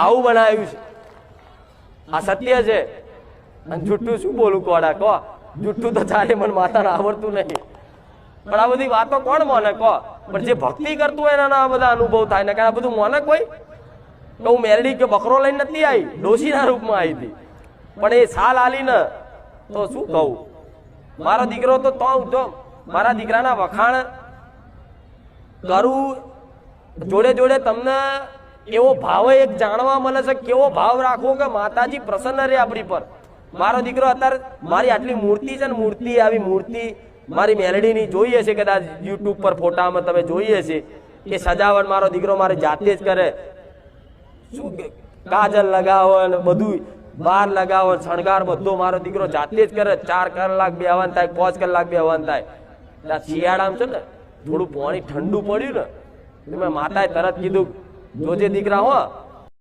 આવું બનાવ્યું છે, આ સત્ય છે. અને જુઠ્ઠું શું બોલું કોડા કહો, જુઠ્ઠું તો ચાલે મને માતાને આવડતું નહીં, પણ આ બધી વાતો કોણ માને કહો. પણ જે ભક્તિ કરતું હોય એના આ બધા અનુભવ થાય ને, કારણ આ બધું માને કોઈ. તો હું મેરડી કે બકરો લઈને નથી આવી, ડોશીના રૂપમાં આવી હતી, પણ એ સાલ આલી ને તો શું કહું. મારો દીકરો તો જો મારા દીકરાના વખાણ કરું, જોડે જોડે તમને એવો ભાવ એક જાણવા મળે છે, કેવો ભાવ રાખવો કે માતાજી પ્રસન્ન રહે આપણી પર. મારો દીકરો અત્યારે મારી આટલી મૂર્તિ છે ને, મૂર્તિ આવી મૂર્તિ મારી મેલડીની જોઈએ છે, કદાચ યુટ્યુબ પર ફોટામાં તમે જોઈએ છે. એ સજાવટ મારો દીકરો મારી જાતે જ કરે, શું કાજલ લગાવો ને બધું બાર લગાવો, શણગાર બધો મારો દીકરો જાતે જ કરે. 4 કલાક બેહવાનું થાય, 5 કલાક બેહવાનું થાય. શિયાળામાં છે ને થોડું પાણી ઠંડુ પડ્યું ને, મેં માતાએ તરત કીધું જોજે દીકરા હો